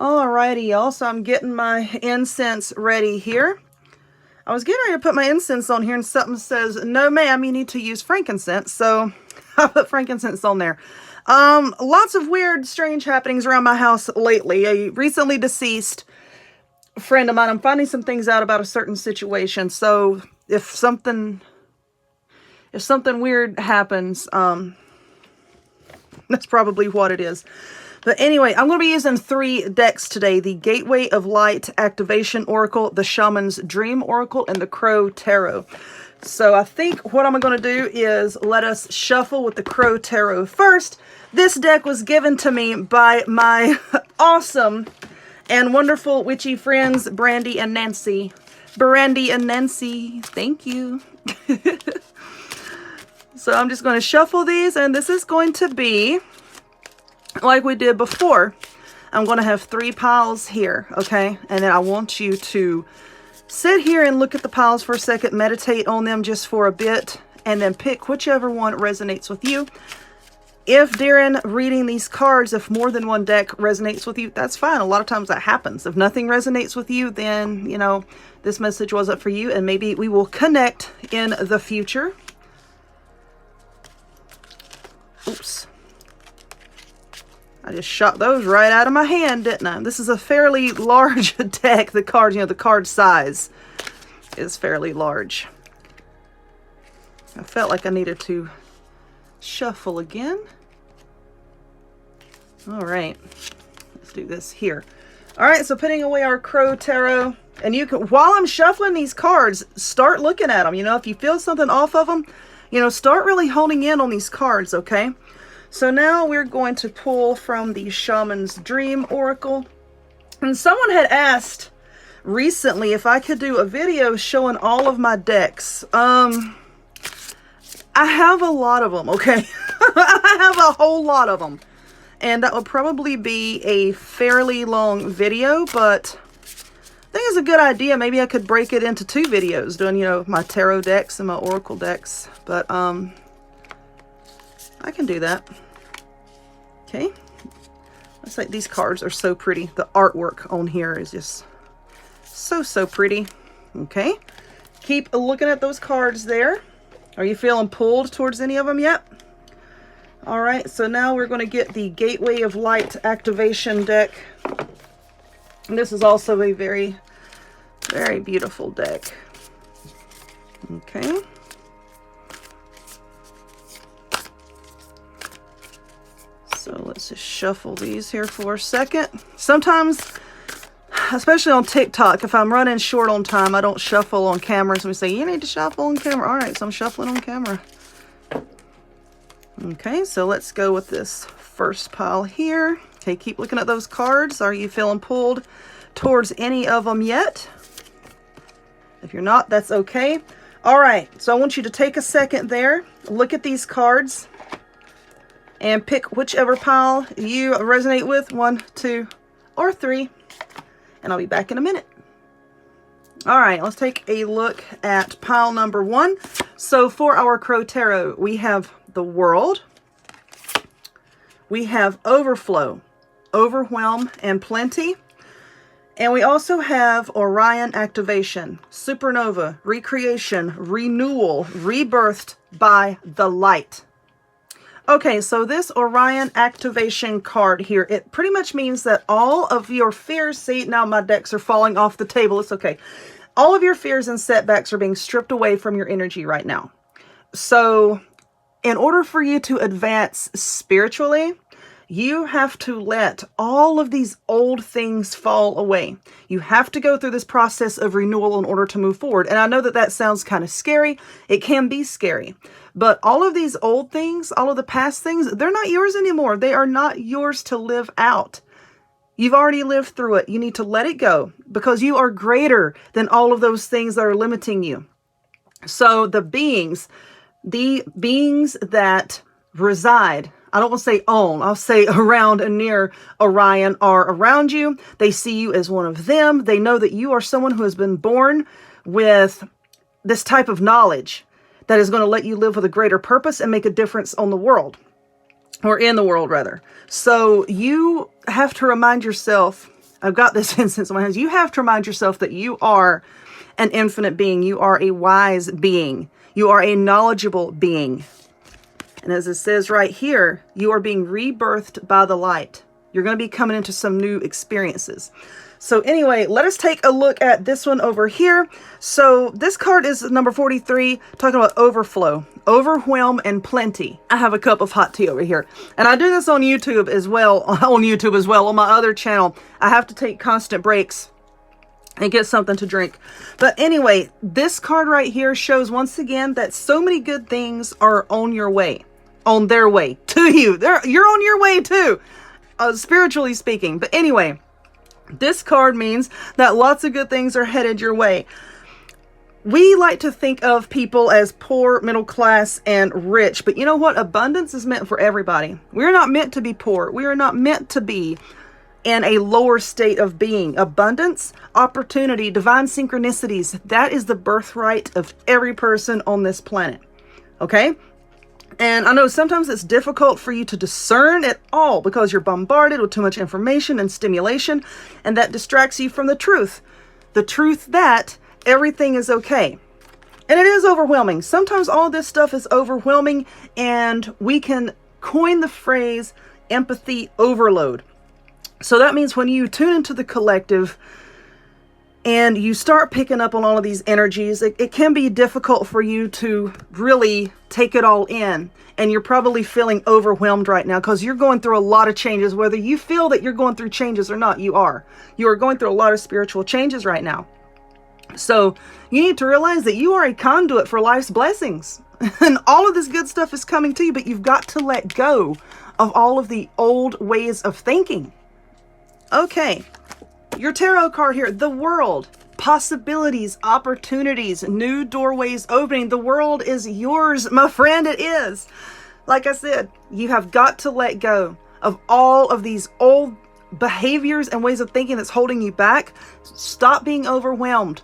Alrighty, y'all. So I'm getting my incense ready here. I was getting ready to put my incense on here and something says, no ma'am, you need to use frankincense. So I put frankincense on there. Lots of weird, strange happenings around my house lately. A recently deceased friend of mine, I'm finding some things out about a certain situation. So if something weird happens, that's probably what it is. But anyway, I'm going to be using 3 decks today. The Gateway of Light Activation Oracle, the Shaman's Dream Oracle, and the Crow Tarot. So I think what I'm going to do is let us shuffle with the Crow Tarot first. This deck was given to me by my awesome and wonderful witchy friends, Brandy and Nancy. Brandy and Nancy, thank you. So I'm just going to shuffle these, and this is going to be like we did before. I'm going to have 3 piles here, okay? And then I want you to sit here and look at the piles for a second, meditate on them just for a bit, and then pick whichever one resonates with you. If during reading these cards, if more than one deck resonates with you, that's fine. A lot of times that happens. If nothing resonates with you, then, you know, this message wasn't for you, and maybe we will connect in the future. Oops. I just shot those right out of my hand, didn't I? This is a fairly large deck. The cards, you know, the card size is fairly large. I felt like I needed to shuffle again. All right. Let's do this here. All right, so putting away our Crow Tarot. And you can, while I'm shuffling these cards, start looking at them. You know, if you feel something off of them, you know, start really honing in on these cards, okay? So now we're going to pull from the Shaman's Dream Oracle. And someone had asked recently if I could do a video showing all of my decks. I have a lot of them, okay? I have a whole lot of them. And that would probably be a fairly long video, but I think it's a good idea. Maybe I could break it into 2 videos doing, you know, my tarot decks and my oracle decks. But, I can do that. Okay. Looks like these cards are so pretty. The artwork on here is just so pretty. Okay. Keep looking at those cards there. Are you feeling pulled towards any of them yet? All right. So now we're going to get the Gateway of Light Activation deck. And this is also a very, very beautiful deck. Okay. So let's just shuffle these here for a second. Sometimes, especially on TikTok, if I'm running short on time, I don't shuffle on camera. So we say, you need to shuffle on camera. All right, so I'm shuffling on camera. Okay, so let's go with this first pile here. Okay, keep looking at those cards. Are you feeling pulled towards any of them yet? If you're not, that's okay. All right, so I want you to take a second there. Look at these cards. And pick whichever pile you resonate with, 1, 2, or 3. And I'll be back in a minute. All right, let's take a look at pile number 1. So for our Crow Tarot, we have the World. We have Overflow, Overwhelm, and Plenty. And we also have Orion Activation, Supernova, Recreation, Renewal, Rebirthed by the Light. Okay, so this Orion Activation card here, it pretty much means that all of your fears, see, now my decks are falling off the table, it's okay. All of your fears and setbacks are being stripped away from your energy right now. So, in order for you to advance spiritually, you have to let all of these old things fall away. You have to go through this process of renewal in order to move forward. And I know that that sounds kind of scary. It can be scary. But all of these old things, all of the past things, they're not yours anymore. They are not yours to live out. You've already lived through it. You need to let it go because you are greater than all of those things that are limiting you. So the beings that reside, I don't want to say own, I'll say around and near Orion are around you. They see you as one of them. They know that you are someone who has been born with this type of knowledge that is going to let you live with a greater purpose and make a difference on the world, or in the world rather. So you have to remind yourself I've got this incense in my hands. You have to remind yourself that you are an infinite being. You are a wise being. You are a knowledgeable being. And as it says right here, you are being rebirthed by the light. You're going to be coming into some new experiences. So anyway, let us take a look at this one over here. So this card is number 43, talking about overflow, overwhelm, and plenty. I have a cup of hot tea over here. And I do this on YouTube as well, on my other channel. I have to take constant breaks and get something to drink. But anyway, this card right here shows once again that so many good things are on your way, on their way to you. You're on your way too, spiritually speaking. But anyway, this card means that lots of good things are headed your way. We like to think of people as poor, middle class, and rich. But you know what? Abundance is meant for everybody. We're not meant to be poor. We are not meant to be in a lower state of being. Abundance, opportunity, divine synchronicities, that is the birthright of every person on this planet. Okay? And I know sometimes it's difficult for you to discern it all because you're bombarded with too much information and stimulation, and that distracts you from the truth. The truth that everything is okay. And it is overwhelming. Sometimes all this stuff is overwhelming, and we can coin the phrase empathy overload. So that means when you tune into the collective and you start picking up on all of these energies, it can be difficult for you to really take it all in. And you're probably feeling overwhelmed right now because you're going through a lot of changes. Whether you feel that you're going through changes or not, you are. You are going through a lot of spiritual changes right now. So you need to realize that you are a conduit for life's blessings. And all of this good stuff is coming to you, but you've got to let go of all of the old ways of thinking. Okay. Your tarot card here, the world, possibilities, opportunities, new doorways opening. The world is yours, my friend, it is. Like I said, you have got to let go of all of these old behaviors and ways of thinking that's holding you back. Stop being overwhelmed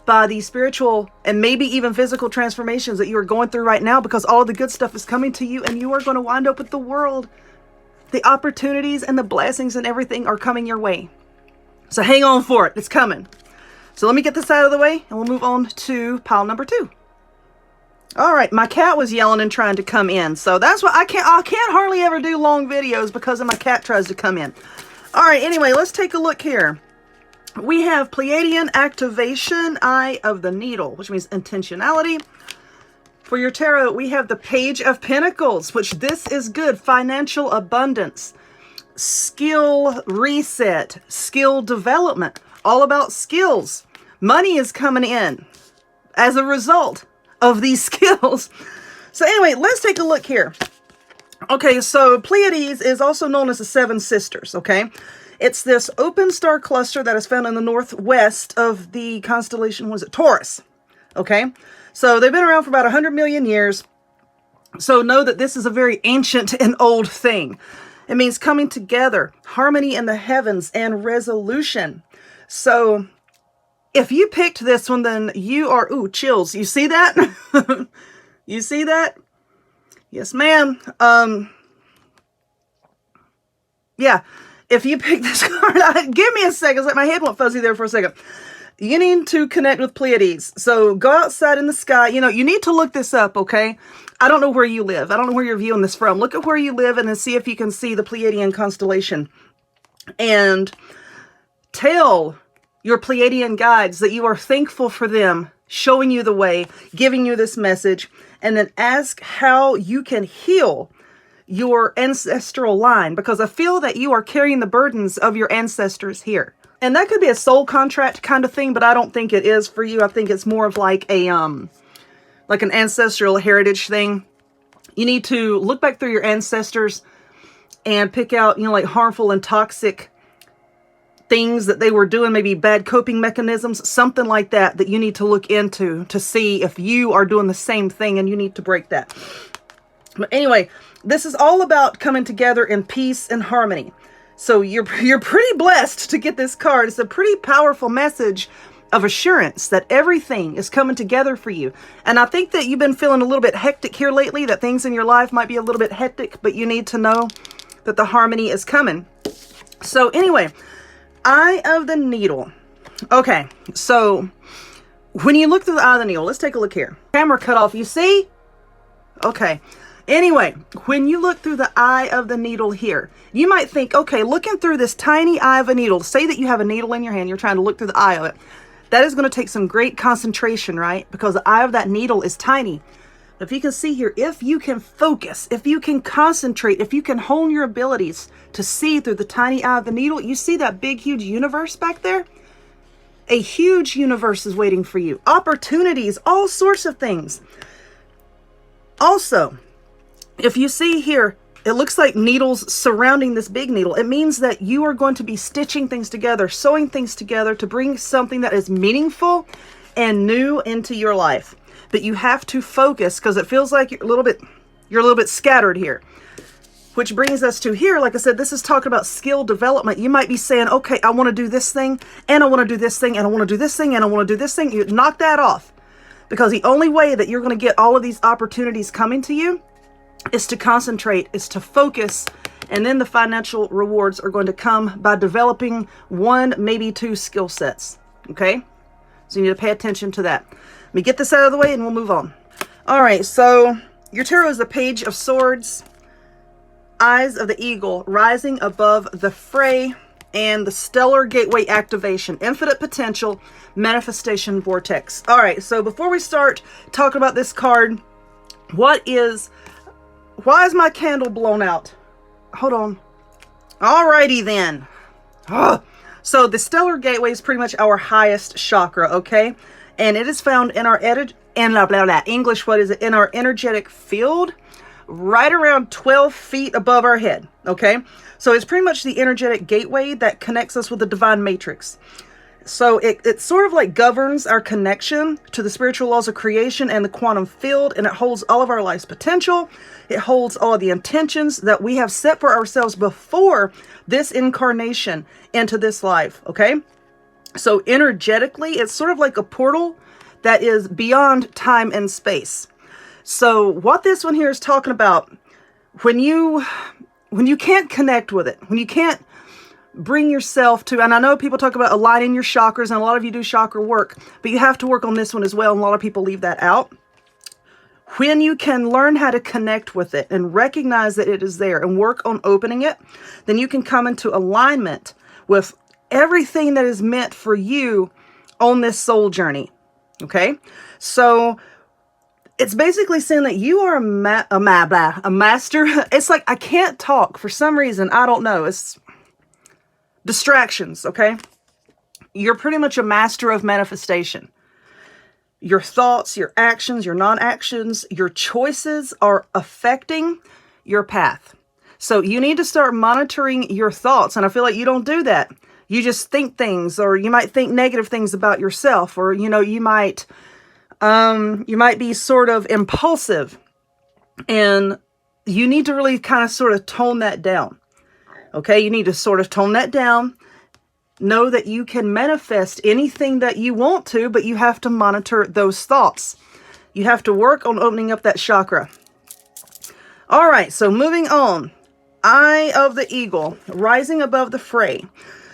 by the spiritual and maybe even physical transformations that you are going through right now, because all the good stuff is coming to you and you are going to wind up with the world. The opportunities and the blessings and everything are coming your way. So hang on for it. It's coming. So let me get this out of the way and we'll move on to pile number 2. All right. My cat was yelling and trying to come in. So that's why I can't hardly ever do long videos because my cat tries to come in. All right. Anyway, let's take a look here. We have Pleiadian activation, Eye of the Needle, which means intentionality. For your tarot, we have the Page of Pentacles, which this is good. Financial abundance. Skill reset, skill development, all about skills. Money is coming in as a result of these skills. So anyway, let's take a look here. Okay, so Pleiades is also known as the Seven Sisters, okay? It's this open star cluster that is found in the northwest of the constellation, what is it, Taurus, okay? So they've been around for about 100 million years. So know that this is a very ancient and old thing. It means coming together, harmony in the heavens, and resolution. So if you picked this one, then you are, ooh, chills. You see that? You see that? Yes, ma'am. Yeah. If you pick this card, give me a second. Let my head went fuzzy there for a second. You need to connect with Pleiades. So go outside in the sky. You know, you need to look this up, okay? I don't know where you live. I don't know where you're viewing this from. Look at where you live and then see if you can see the Pleiadian constellation. And tell your Pleiadian guides that you are thankful for them showing you the way, giving you this message, and then ask how you can heal your ancestral line, because I feel that you are carrying the burdens of your ancestors here. And that could be a soul contract kind of thing, but I don't think it is for you. I think it's more of like a like an ancestral heritage thing. You need to look back through your ancestors and pick out, you know, like harmful and toxic things that they were doing, maybe bad coping mechanisms, something like that, that you need to look into to see if you are doing the same thing and you need to break that. But anyway, this is all about coming together in peace and harmony. So you're pretty blessed to get this card. It's a pretty powerful message of assurance that everything is coming together for you. And I think that you've been feeling a little bit hectic here lately, that things in your life might be a little bit hectic, but you need to know that the harmony is coming. So anyway, Eye of the needle. Okay, so when you look through the eye of the needle, let's take a look here. Camera cut off, you see? Okay. Anyway, when you look through the eye of the needle here, you might think, okay, looking through this tiny eye of a needle, say that you have a needle in your hand, you're trying to look through the eye of it. That is going to take some great concentration, right? Because the eye of that needle is tiny. If you can see here, if you can focus, if you can concentrate, if you can hone your abilities to see through the tiny eye of the needle, you see that big, huge universe back there? A huge universe is waiting for you. Opportunities, all sorts of things. Also, if you see here, it looks like needles surrounding this big needle. It means that you are going to be stitching things together, sewing things together to bring something that is meaningful and new into your life. But you have to focus because it feels like you're a little bit scattered here. Which brings us to here, like I said, this is talking about skill development. You might be saying, okay, I want to do this thing, and I want to do this thing, and I want to do this thing, and I want to do this thing. You knock that off. Because the only way that you're going to get all of these opportunities coming to you is to concentrate, is to focus, and then the financial rewards are going to come by developing 1, maybe 2 skill sets. Okay? So you need to pay attention to that. Let me get this out of the way and we'll move on. All right, so your tarot is the Page of Swords, Eyes of the Eagle, Rising Above the Fray, and the Stellar Gateway Activation, Infinite Potential, Manifestation Vortex. All right, so before we start talking about this card, why is my candle blown out? Hold on. Alrighty then. So the Stellar Gateway is pretty much our highest chakra, okay? And it is found in our in our energetic field, right around 12 feet above our head, okay? So it's pretty much the energetic gateway that connects us with the divine matrix. So it sort of like governs our connection to the spiritual laws of creation and the quantum field, and it holds all of our life's potential. It holds all of the intentions that we have set for ourselves before this incarnation into this life, okay? So energetically, it's sort of like a portal that is beyond time and space. So what this one here is talking about, when you can't connect with it, when you can't bring yourself to, and I know people talk about aligning your chakras, and a lot of you do chakra work, but you have to work on this one as well, and a lot of people leave that out. When you can learn how to connect with it and recognize that it is there and work on opening it, then you can come into alignment with everything that is meant for you on this soul journey. Okay? So it's basically saying that you are a master. It's like, I can't talk for some reason. I don't know. It's distractions, okay? You're pretty much a master of manifestation. Your thoughts, your actions, your non-actions, your choices are affecting your path. So you need to start monitoring your thoughts. And I feel like you don't do that. You just think things, or you might think negative things about yourself, or, you know, you might be sort of impulsive, and you need to really kind of sort of tone that down. Okay, you need to sort of tone that down. Know that you can manifest anything that you want to, but you have to monitor those thoughts. You have to work on opening up that chakra. All right, so moving on. Eye of the Eagle, Rising Above the Fray.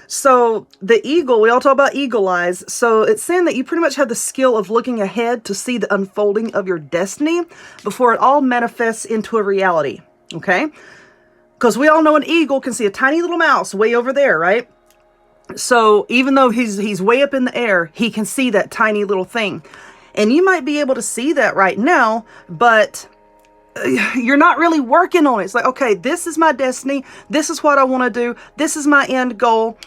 So the eagle, we all talk about eagle eyes. So it's saying that you pretty much have the skill of looking ahead to see the unfolding of your destiny before it all manifests into a reality. Okay? Because we all know an eagle can see a tiny little mouse way over there, right? So even though he's way up in the air, he can see that tiny little thing. And you might be able to see that right now, but you're not really working on it. It's like, okay, this is my destiny. This is what I want to do. This is my end goal.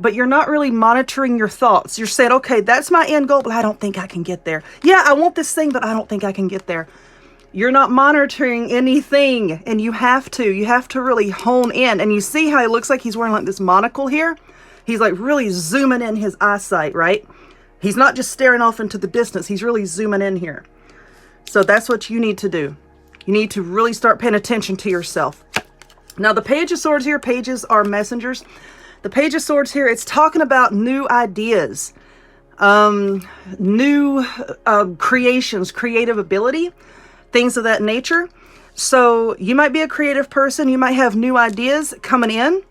But you're not really monitoring your thoughts. You're saying, okay, that's my end goal, but I don't think I can get there. Yeah, I want this thing, but I don't think I can get there. You're not monitoring anything, and you have to really hone in. And you see how he looks like he's wearing like this monocle here? He's like really zooming in his eyesight, right? He's not just staring off into the distance. He's really zooming in here. So that's what you need to do. You need to really start paying attention to yourself. Now, the Page of Swords here, pages are messengers. The Page of Swords here, it's talking about new ideas, new creations, creative ability, things of that nature. So you might be a creative person. You might have new ideas coming in,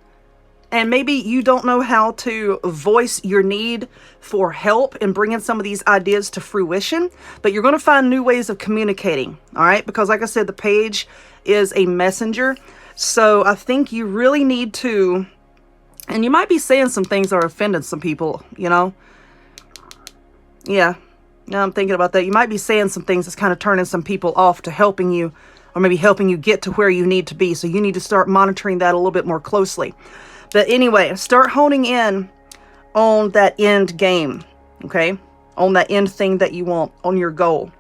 and maybe you don't know how to voice your need for help in bringing some of these ideas to fruition, but you're going to find new ways of communicating, all right? Because like I said, the page is a messenger. So I think you really need to, and you might be saying some things that are offending some people, you know? Yeah, now I'm thinking about that. You might be saying some things that's kind of turning some people off to helping you, or maybe helping you get to where you need to be. So you need to start monitoring that a little bit more closely. But anyway, start honing in on that end game, okay? On that end thing that you want, on your goal.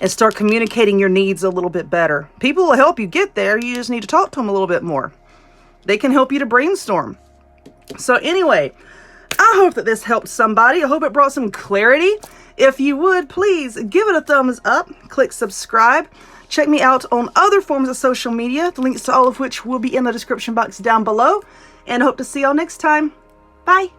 And start communicating your needs a little bit better. People will help you get there. You just need to talk to them a little bit more. They can help you to brainstorm. So anyway, I hope that this helped somebody. I hope it brought some clarity. If you would, please give it a thumbs up. Click subscribe. Check me out on other forms of social media, the links to all of which will be in the description box down below. And hope to see y'all next time. Bye.